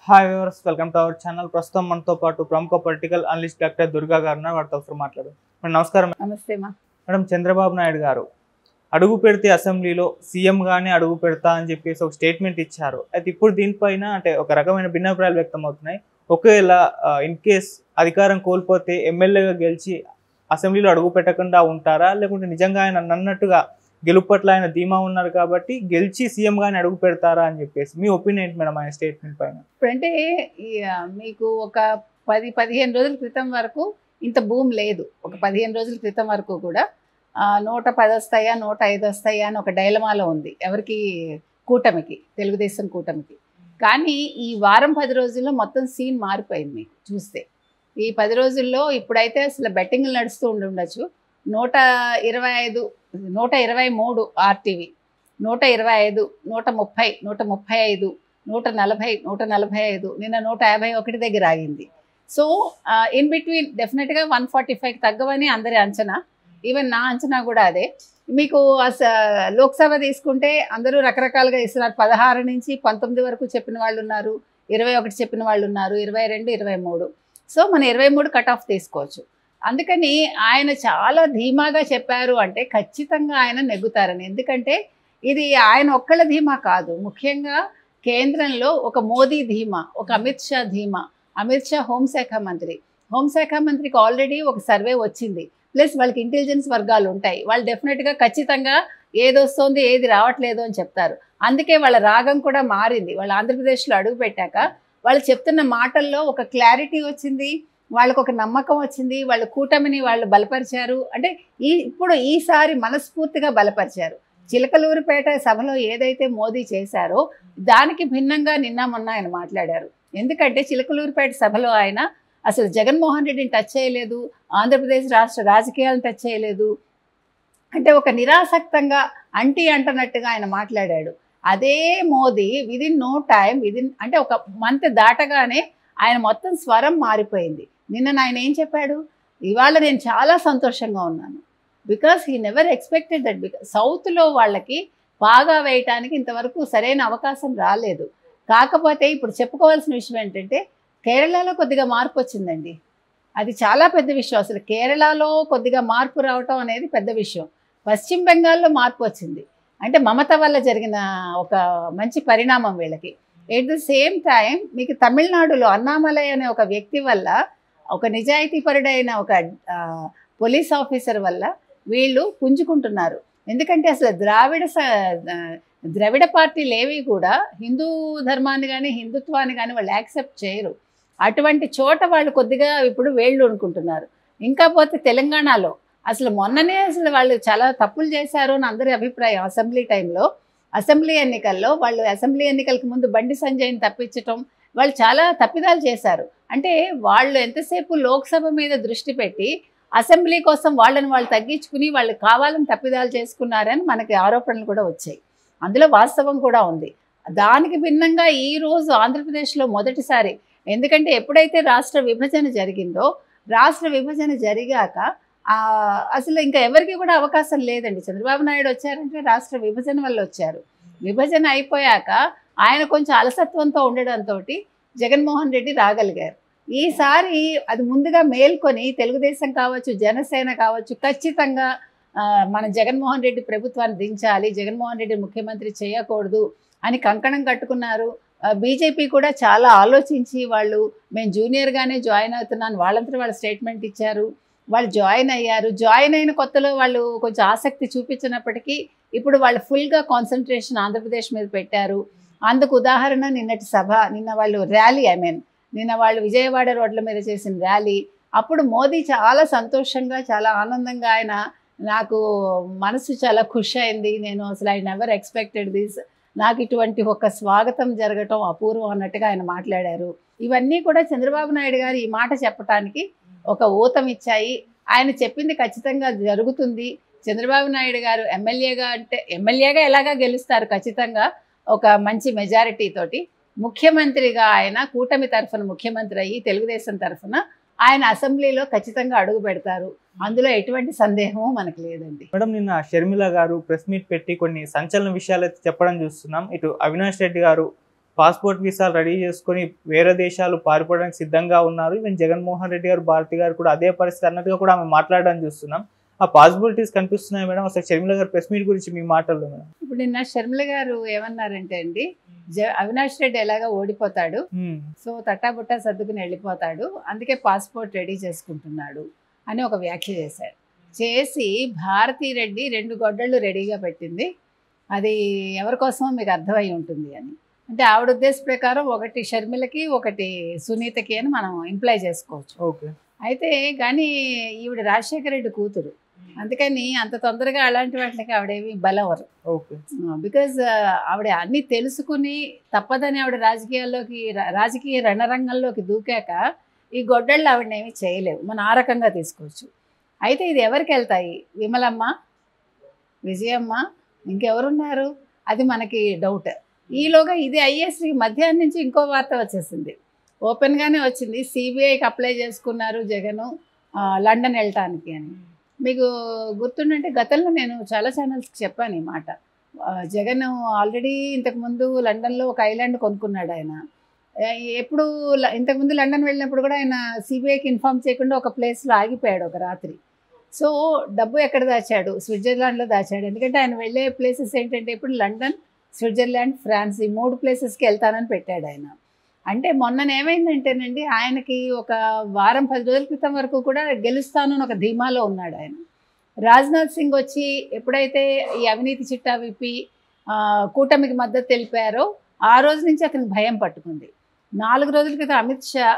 Hi viewers, welcome to our channel. ప్రస్తుతం మనతో పాటు ప్రముఖ పొలిటికల్ అనలిస్ట్ డాక్టర్ దుర్గా గారు ఉన్నారు. వారితో ఒకసారి మాట్లాడు. నమస్కారం. నమస్తే మేడం, చంద్రబాబు నాయుడు గారు అడుగు పెడితే అసెంబ్లీలో సీఎం గానే అడుగు పెడతా అని చెప్పేసి ఒక స్టేట్మెంట్ ఇచ్చారు. అయితే ఇప్పుడు దీనిపైన అంటే ఒక రకమైన భిన్నాభిప్రాయాలు వ్యక్తం అవుతున్నాయి. ఒకవేళ ఇన్ కేస్ అధికారం కోల్పోతే ఎమ్మెల్యేగా గెలిచి అసెంబ్లీలో అడుగు పెట్టకుండా ఉంటారా, లేకుంటే నిజంగా ఆయన అన్నట్టుగా గెలుపు పట్ల ఆయన ధీమా ఉన్నారు కాబట్టి గెలిచి సీఎం గాని అడుగు పెడతారా అని చెప్పేసి మీ ఒపీనియన్ ఏంటి మేడం ఆయన స్టేట్మెంట్ పైన? ఇప్పుడంటే మీకు ఒక 10-15 రోజుల క్రితం వరకు ఇంత భూమి లేదు. ఒక 15 రోజుల క్రితం వరకు కూడా 110 వస్తాయా 105 వస్తాయా అని ఒక డైలమాలో ఉంది ఎవరికి, కూటమికి, తెలుగుదేశం కూటమికి. కానీ ఈ వారం 10 రోజుల్లో మొత్తం సీన్ మారిపోయింది. మీకు చూస్తే ఈ 10 రోజుల్లో ఇప్పుడైతే అసలు బెట్టింగ్లు నడుస్తూ ఉండొచ్చు. 125, 123 ఆర్టీవీ, 125, 130, 135, 140, 145, నిన్న 151 దగ్గర ఆగింది. సో ఇన్ బిట్వీన్ డెఫినెట్గా 145 తగ్గవని అందరి అంచనా. ఈవెన్ నా అంచనా కూడా అదే. మీకు లోక్సభ తీసుకుంటే అందరూ రకరకాలుగా ఇస్తున్నారు. 16 నుంచి 19 వరకు చెప్పిన వాళ్ళు ఉన్నారు, 21 చెప్పిన వాళ్ళు ఉన్నారు, 22, 23. సో మన 23 కట్ ఆఫ్ తీసుకోవచ్చు. అందుకని ఆయన చాలా ధీమాగా చెప్పారు అంటే ఖచ్చితంగా ఆయన నెగ్గుతారని. ఎందుకంటే ఇది ఆయన ఒక్కళ్ళ ధీమా కాదు, ముఖ్యంగా కేంద్రంలో ఒక మోదీ ధీమా, ఒక అమిత్ షా ధీమా. అమిత్ షా హోంశాఖ మంత్రి, హోంశాఖ మంత్రికి ఆల్రెడీ ఒక సర్వే వచ్చింది. ప్లస్ వాళ్ళకి ఇంటెలిజెన్స్ వర్గాలు ఉంటాయి. వాళ్ళు డెఫినెట్గా ఖచ్చితంగా ఏది వస్తుంది ఏది రావట్లేదు అని చెప్తారు. అందుకే వాళ్ళ రాగం కూడా మారింది. వాళ్ళు ఆంధ్రప్రదేశ్లో అడుగు పెట్టాక వాళ్ళు చెప్తున్న మాటల్లో ఒక క్లారిటీ వచ్చింది, వాళ్ళకు ఒక నమ్మకం వచ్చింది. వాళ్ళు కూటమిని వాళ్ళు బలపరిచారు. అంటే ఇప్పుడు ఈసారి మనస్ఫూర్తిగా బలపరిచారు. చిలకలూరిపేట సభలో ఏదైతే మోదీ చేశారో దానికి భిన్నంగా నిన్న మొన్న ఆయన మాట్లాడారు. ఎందుకంటే చిలకలూరిపేట సభలో ఆయన అసలు జగన్మోహన్ రెడ్డిని టచ్ చేయలేదు, ఆంధ్రప్రదేశ్ రాష్ట్ర రాజకీయాలను టచ్ చేయలేదు. అంటే ఒక నిరాసక్తంగా అంటనట్టుగా ఆయన మాట్లాడాడు. అదే మోదీ విదిన్ నో టైం, అంటే ఒక మంత్ దాటగానే ఆయన మొత్తం స్వరం మారిపోయింది. నిన్న ఆయన ఏం చెప్పాడు, ఇవాళ నేను చాలా సంతోషంగా ఉన్నాను. Because he never expected that. Because సౌత్లో వాళ్ళకి బాగా వేయటానికి ఇంతవరకు సరైన అవకాశం రాలేదు. కాకపోతే ఇప్పుడు చెప్పుకోవాల్సిన విషయం ఏంటంటే కేరళలో కొద్దిగా మార్పు వచ్చిందండి. అది చాలా పెద్ద విషయం. అసలు కేరళలో కొద్దిగా మార్పు రావటం అనేది పెద్ద విషయం. పశ్చిమ బెంగాల్లో మార్పు వచ్చింది. అంటే మమత వల్ల జరిగిన ఒక మంచి పరిణామం వీళ్ళకి. ఎట్ ద సేమ్ టైం మీకు తమిళనాడులో అన్నామలై అనే ఒక వ్యక్తి వల్ల, ఒక నిజాయితీపరుడైన ఒక పోలీస్ ఆఫీసర్ వల్ల వీళ్ళు పుంజుకుంటున్నారు. ఎందుకంటే అసలు ద్రవిడ పార్టీలు ఏవి కూడా హిందూ ధర్మాన్ని కానీ హిందుత్వాన్ని కానీ వాళ్ళు యాక్సెప్ట్ చేయరు. అటువంటి చోట వాళ్ళు కొద్దిగా ఇప్పుడు వేళ్ళు అనుకుంటున్నారు. ఇంకా పోతే తెలంగాణలో అసలు మొన్ననే అసలు వాళ్ళు చాలా తప్పులు చేశారు అని అందరి అభిప్రాయం. అసెంబ్లీ టైంలో, అసెంబ్లీ ఎన్నికల్లో వాళ్ళు అసెంబ్లీ ఎన్నికలకు ముందు బండి సంజయ్ని తప్పించటం, వాళ్ళు చాలా తప్పిదాలు చేశారు. అంటే వాళ్ళు ఎంతసేపు లోక్సభ మీద దృష్టి పెట్టి అసెంబ్లీ కోసం వాళ్ళని వాళ్ళు తగ్గించుకుని వాళ్ళు కావాలని తప్పిదాలు చేసుకున్నారని మనకి ఆరోపణలు కూడా వచ్చాయి. అందులో వాస్తవం కూడా ఉంది. దానికి భిన్నంగా ఈరోజు ఆంధ్రప్రదేశ్లో మొదటిసారి, ఎందుకంటే ఎప్పుడైతే రాష్ట్ర విభజన జరిగిందో, రాష్ట్ర విభజన జరిగాక అసలు ఇంకా ఎవరికి కూడా అవకాశం లేదండి. చంద్రబాబు నాయుడు వచ్చారంటే రాష్ట్ర విభజన వల్ల వచ్చారు. విభజన అయిపోయాక ఆయన కొంచెం అలసత్వంతో ఉండడంతో జగన్మోహన్ రెడ్డి రాగలిగారు. ఈసారి అది ముందుగా మేల్కొని తెలుగుదేశం కావచ్చు, జనసేన కావచ్చు, ఖచ్చితంగా మన జగన్మోహన్ రెడ్డి ప్రభుత్వాన్ని దించాలి, జగన్మోహన్ రెడ్డి ముఖ్యమంత్రి చేయకూడదు అని కంకణం కట్టుకున్నారు. బీజేపీ కూడా చాలా ఆలోచించి వాళ్ళు మేము జూనియర్గానే జాయిన్ అవుతున్నాను వాళ్ళంతా వాళ్ళు స్టేట్మెంట్ ఇచ్చారు. వాళ్ళు జాయిన్ అయ్యారు. జాయిన్ అయిన కొత్తలో వాళ్ళు కొంచెం ఆసక్తి చూపించినప్పటికీ ఇప్పుడు వాళ్ళు ఫుల్గా కాన్సన్ట్రేషన్ ఆంధ్రప్రదేశ్ మీద పెట్టారు. అందుకు ఉదాహరణ నిన్నటి సభ, నిన్న వాళ్ళు ర్యాలీ, నిన్న వాళ్ళు విజయవాడ రోడ్ల మీద చేసిన ర్యాలీ. అప్పుడు మోదీ చాలా సంతోషంగా, చాలా ఆనందంగా, ఆయన నాకు మనసు చాలా ఖుషి అయింది, నేను అసలు ఐ నెవర్ ఎక్స్పెక్టెడ్ దిస్, నాకు ఇటువంటి ఒక స్వాగతం జరగటం అపూర్వం అన్నట్టుగా ఆయన మాట్లాడారు. ఇవన్నీ కూడా చంద్రబాబు నాయుడు గారు ఈ మాట చెప్పడానికి ఒక ఊతం ఇచ్చాయి. ఆయన చెప్పింది ఖచ్చితంగా జరుగుతుంది. చంద్రబాబు నాయుడు గారు ఎమ్మెల్యేగా ఎలాగా గెలుస్తారు, ఖచ్చితంగా ఒక మంచి మెజారిటీ తోటి. ముఖ్యమంత్రిగా ఆయన కూటమి తరఫున ముఖ్యమంత్రి అయ్యి తెలుగుదేశం తరఫున ఆయన అసెంబ్లీలో ఖచ్చితంగా అడుగు పెడతారు. అందులో ఎటువంటి సందేహము మనకు లేదండి. మేడం, నిన్న షర్మిల గారు ప్రెస్ మీట్ పెట్టి కొన్ని సంచలన విషయాలు చెప్పడం చూస్తున్నాం. ఇటు అవినాష్ రెడ్డి గారు పాస్పోర్ట్ వీసాలు రెడీ చేసుకొని వేరే దేశాలు పారిపోవడానికి సిద్ధంగా ఉన్నారు. ఈవెన్ జగన్మోహన్ రెడ్డి గారు, భారతి గారు కూడా అదే పరిస్థితి అన్నట్టుగా కూడా ఆమె మాట్లాడడం చూస్తున్నాం. ఆ పాసిబిలిటీస్ కనిపిస్తున్నాయి మేడం. అసలు షర్మిల గారు ప్రెస్ మీట్ గురించి మీ మాటల్లో మేడం. ఇప్పుడు నిన్న షర్మిల గారు ఏమన్నారంటే అండి, అవినాష్ రెడ్డి ఎలాగా ఓడిపోతాడు, సో తట్టాబుట్టా సర్దుకుని వెళ్ళిపోతాడు, అందుకే పాస్పోర్ట్ రెడీ చేసుకుంటున్నాడు అని ఒక వ్యాఖ్య చేశాడు. చేసి భారతీ రెడ్డి 2 గొడ్డళ్ళు రెడీగా పెట్టింది, అది ఎవరి కోసమో మీకు అర్థమై ఉంటుంది అని. అంటే ఆవిడ ఉద్దేశ ప్రకారం ఒకటి షర్మిలకి, ఒకటి సునీతకి అని మనం ఇంప్లై చేసుకోవచ్చు. ఓకే. అయితే కానీ ఈవిడ రాజశేఖర రెడ్డి కూతురు, అందుకని అంత తొందరగా అలాంటి వాటికి ఆవిడేమి బలవరు. ఓకే. బికాజ్ ఆవిడ అన్నీ తెలుసుకుని తప్పదని ఆవిడ రాజకీయ రణరంగంలోకి దూకాక ఈ గొడ్డళ్ళు ఆవిడనేమి చేయలేవు, మనం ఆ రకంగా తీసుకోవచ్చు. అయితే ఇది ఎవరికి వెళ్తాయి? విమలమ్మ, విజయమ్మ, ఇంకెవరున్నారు? అది మనకి డౌట్. ఈలోగా ఇది అయ్యేసి మధ్యాహ్నం నుంచి ఇంకో వార్త వచ్చేసింది, ఓపెన్గానే వచ్చింది. సిబిఐకి అప్లై చేసుకున్నారు జగను లండన్ వెళ్ళటానికి అని. మీకు గుర్తుండంటే గతంలో నేను చాలా ఛానల్స్కి చెప్పాను ఈ మాట. జగన్ ఆల్రెడీ ఇంతకుముందు లండన్లో ఒక ఐలాండ్ కొనుక్కున్నాడు ఆయన. ఎప్పుడు ఇంతకుముందు లండన్ వెళ్ళినప్పుడు కూడా ఆయన సిబిఐకి ఇన్ఫార్మ్ చేయకుండా ఒక ప్లేస్లో ఆగిపోయాడు ఒక రాత్రి. సో డబ్బు ఎక్కడ దాచాడు? స్విట్జర్లాండ్లో దాచాడు. ఎందుకంటే ఆయన వెళ్ళే ప్లేసెస్ ఏంటంటే ఇప్పుడు లండన్, స్విట్జర్లాండ్, ఫ్రాన్స్, ఈ 3 ప్లేసెస్కి వెళ్తానని పెట్టాడు ఆయన. అంటే మొన్ననేమైందంటేనండి, ఆయనకి ఒక వారం 10 రోజుల క్రితం వరకు కూడా గెలుస్తాను అని ఒక ధీమాలో ఉన్నాడు ఆయన. రాజ్నాథ్ సింగ్ వచ్చి ఎప్పుడైతే ఈ అవినీతి చిట్టా విప్పి కూటమికి మద్దతు తెలిపారో ఆ రోజు నుంచి అతనికి భయం పట్టుకుంది. 4 రోజుల క్రితం అమిత్ షా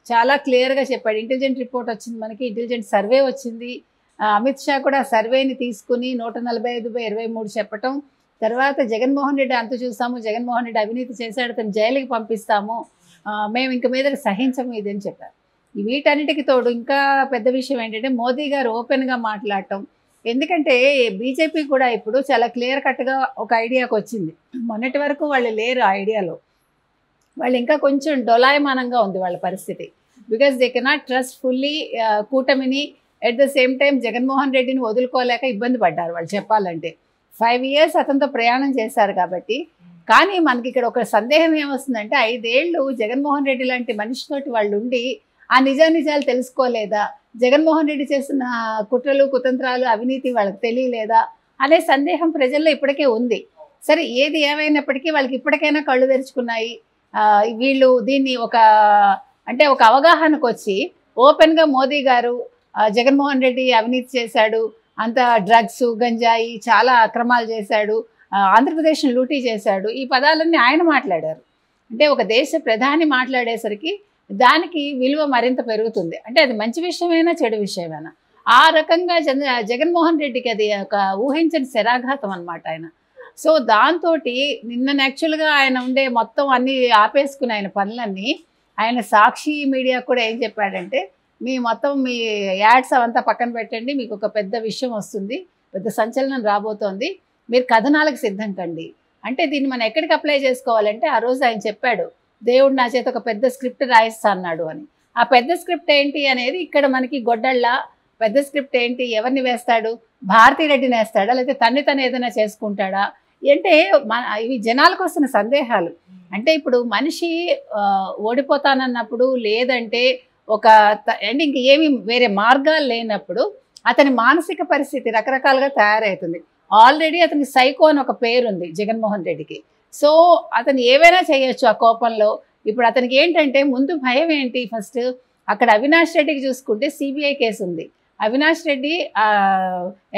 చాలా క్లియర్గా చెప్పాడు. ఇంటెలిజెంట్ రిపోర్ట్ వచ్చింది మనకి, ఇంటెలిజెంట్ సర్వే వచ్చింది. అమిత్ షా కూడా సర్వేని తీసుకుని 145/23 చెప్పటం. తర్వాత జగన్మోహన్ రెడ్డి అంతు చూస్తాము, జగన్మోహన్ రెడ్డి అవినీతి చేశాడు, అతను జైలుకి పంపిస్తాము, మేము ఇంక మీద సహించము ఇది అని చెప్పారు. వీటన్నిటికి తోడు ఇంకా పెద్ద విషయం ఏంటంటే మోదీ గారు ఓపెన్గా మాట్లాడటం. ఎందుకంటే బీజేపీ కూడా ఇప్పుడు చాలా క్లియర్ కట్గా ఒక ఐడియాకి వచ్చింది. మొన్నటి వరకు వాళ్ళు లేరు ఆ ఐడియాలో, వాళ్ళు ఇంకా కొంచెం డొలాయమానంగా ఉంది వాళ్ళ పరిస్థితి. Because they cannot trust fully కూటమిని. At the same time Jaganmohan రెడ్డిని వదులుకోలేక ఇబ్బంది పడ్డారు వాళ్ళు చెప్పాలంటే. 5 years అతనితో ప్రయాణం చేశారు కాబట్టి. కానీ మనకి ఇక్కడ ఒక సందేహం ఏమొస్తుందంటే 5 ఏళ్ళు జగన్మోహన్ రెడ్డి లాంటి మనిషితోటి వాళ్ళు ఉండి ఆ నిజాలు తెలుసుకోలేదా? జగన్మోహన్ రెడ్డి చేసిన కుట్రలు, కుతంత్రాలు, అవినీతి వాళ్ళకి తెలియలేదా అనే సందేహం ప్రజల్లో ఇప్పటికే ఉంది. సరే ఏది ఏమైనప్పటికీ వాళ్ళకి ఇప్పటికైనా కళ్ళు తెరుచుకున్నాయి. వీళ్ళు దీన్ని ఒక అవగాహనకు వచ్చి ఓపెన్గా మోదీ గారు జగన్మోహన్ రెడ్డి అవినీతి చేశాడు, అంత డ్రగ్స్, గంజాయి, చాలా అక్రమాలు చేశాడు, ఆంధ్రప్రదేశ్ని లూటీ చేశాడు, ఈ పదాలన్నీ ఆయన మాట్లాడారు. అంటే ఒక దేశ ప్రధాని మాట్లాడేసరికి దానికి విలువ మరింత పెరుగుతుంది. అంటే అది మంచి విషయమైనా చెడు విషయమైనా ఆ రకంగా జగన్మోహన్ రెడ్డికి అది ఒక ఊహించని శరాఘాతం అనమాట ఆయన. సో దాంతో నిన్న యాక్చువల్గా ఆయన ఉండే మొత్తం అన్నీ ఆపేసుకుని ఆయన పనులన్నీ ఆయన సాక్షి మీడియా కూడా ఏం చెప్పాడంటే, మీ యాడ్స్ అవంతా పక్కన పెట్టండి, మీకు ఒక పెద్ద విషయం వస్తుంది, పెద్ద సంచలనం రాబోతోంది, మీరు కథనాలకు సిద్ధం కండి. అంటే దీన్ని మనం ఎక్కడికి అప్లై చేసుకోవాలంటే ఆ రోజు ఆయన చెప్పాడు, దేవుడు నా చేత ఒక పెద్ద స్క్రిప్ట్ రాయిస్తా అన్నాడు అని. ఆ పెద్ద స్క్రిప్ట్ ఏంటి అనేది ఇక్కడ మనకి గొడ్డళ్ళ పెద్ద స్క్రిప్ట్ ఏంటి, ఎవరిని వేస్తాడు? భారతీ రెడ్డిని వేస్తాడా, లేకపోతే తను ఏదైనా చేసుకుంటాడా అంటే ఇవి జనాలకు వస్తున్న సందేహాలు. అంటే ఇప్పుడు మనిషి ఓడిపోతానన్నప్పుడు, లేదంటే అంటే ఇంక ఏమి వేరే మార్గాలు లేనప్పుడు అతని మానసిక పరిస్థితి రకరకాలుగా తయారవుతుంది. ఆల్రెడీ అతనికి సైకో అని ఒక పేరుంది జగన్మోహన్ రెడ్డికి. సో అతను ఏవైనా చేయొచ్చు ఆ కోపంలో. ఇప్పుడు అతనికి ఏంటంటే ముందు భయం ఏంటి, ఫస్ట్ అక్కడ అవినాష్ రెడ్డికి చూసుకుంటే సిబిఐ కేసు ఉంది. అవినాష్ రెడ్డి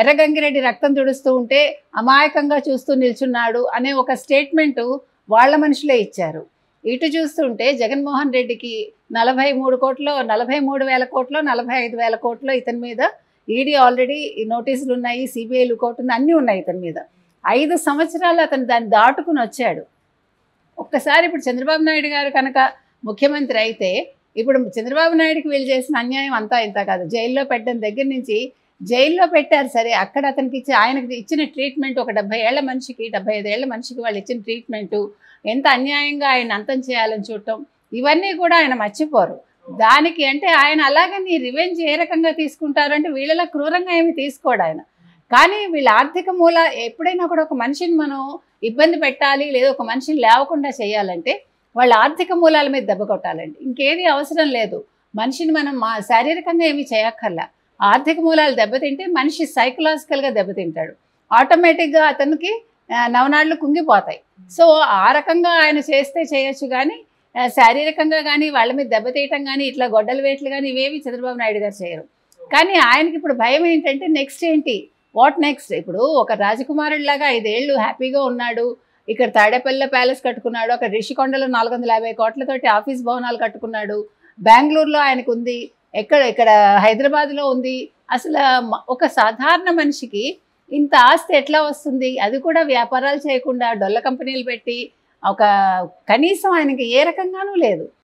ఎర్రగంగిరెడ్డి రక్తం తుడుస్తూ ఉంటే అమాయకంగా చూస్తూ నిల్చున్నాడు అనే ఒక స్టేట్మెంటు వాళ్ళ మనుషులే ఇచ్చారు. ఇటు చూస్తుంటే జగన్మోహన్ రెడ్డికి 43 కోట్లు, 43,000 కోట్లు, 45,000 కోట్లు ఇతని మీద ఈడీ ఆల్రెడీ నోటీసులు ఉన్నాయి, సిబిఐ లుకౌట్ ఉంది, అన్నీ ఉన్నాయి ఇతని మీద. 5 సంవత్సరాలు అతను దాన్ని దాటుకుని వచ్చాడు. ఒక్కసారి ఇప్పుడు చంద్రబాబు నాయుడు గారు కనుక ముఖ్యమంత్రి అయితే, ఇప్పుడు చంద్రబాబు నాయుడుకి వీళ్ళు చేసిన అన్యాయం అంతా ఇంత కాదు. జైల్లో పెట్టడం దగ్గర నుంచి జైల్లో పెట్టారు సరే, అక్కడ ఆయనకి ఇచ్చిన ట్రీట్మెంట్, ఒక 70 ఏళ్ల మనిషికి, 75 ఏళ్ల మనిషికి వాళ్ళు ఇచ్చిన ట్రీట్మెంటు, ఎంత అన్యాయంగా ఆయన అంతం చేయాలని చూడటం, ఇవన్నీ కూడా ఆయన మర్చిపోరు. దానికి అంటే ఆయన అలాగని రివెంజ్ ఏ రకంగా తీసుకుంటారు అంటే వీళ్ళలా క్రూరంగా ఏమి తీసుకోడు ఆయన. కానీ వీళ్ళ ఆర్థిక మూల ఎప్పుడైనా కూడా ఒక మనిషిని మనం ఇబ్బంది పెట్టాలి, లేదా ఒక మనిషిని లేవకుండా చేయాలంటే వాళ్ళ ఆర్థిక మూలాల మీద దెబ్బ కొట్టాలండి. ఇంకేది అవసరం లేదు. మనిషిని మనం శారీరకంగా ఏమీ చేయక్కర్లా. ఆర్థిక మూలాలు దెబ్బతింటే మనిషి సైకలాజికల్గా దెబ్బతింటాడు. ఆటోమేటిక్గా అతనికి నవనాళ్ళు కుంగిపోతాయి. సో ఆ రకంగా ఆయన చేస్తే చేయొచ్చు, కానీ శారీరకంగా కానీ వాళ్ళ మీద దెబ్బతీయటం కానీ ఇట్లా గొడ్డల వేట్లు కానీ ఇవేవి చంద్రబాబు నాయుడు గారు చేయరు. కానీ ఆయనకి ఇప్పుడు భయం ఏంటంటే నెక్స్ట్ ఏంటి, వాట్ నెక్స్ట్. ఇప్పుడు ఒక రాజకుమారుడిలాగా 5 ఏళ్ళు హ్యాపీగా ఉన్నాడు. ఇక్కడ తాడేపల్లి ప్యాలెస్ కట్టుకున్నాడు, అక్కడ రిషికొండలో 450 కోట్లతోటి ఆఫీస్ భవనాలు కట్టుకున్నాడు, బెంగళూరులో ఆయనకు ఉంది, ఇక్కడ హైదరాబాద్లో ఉంది. అసలు ఒక సాధారణ మనిషికి ఇంత ఆస్తి ఎట్లా వస్తుంది? అది కూడా వ్యాపారాలు చేయకుండా డొల్ల కంపెనీలు పెట్టి ఒక కనీసం ఆయనకి ఏ రకంగానూ లేదు.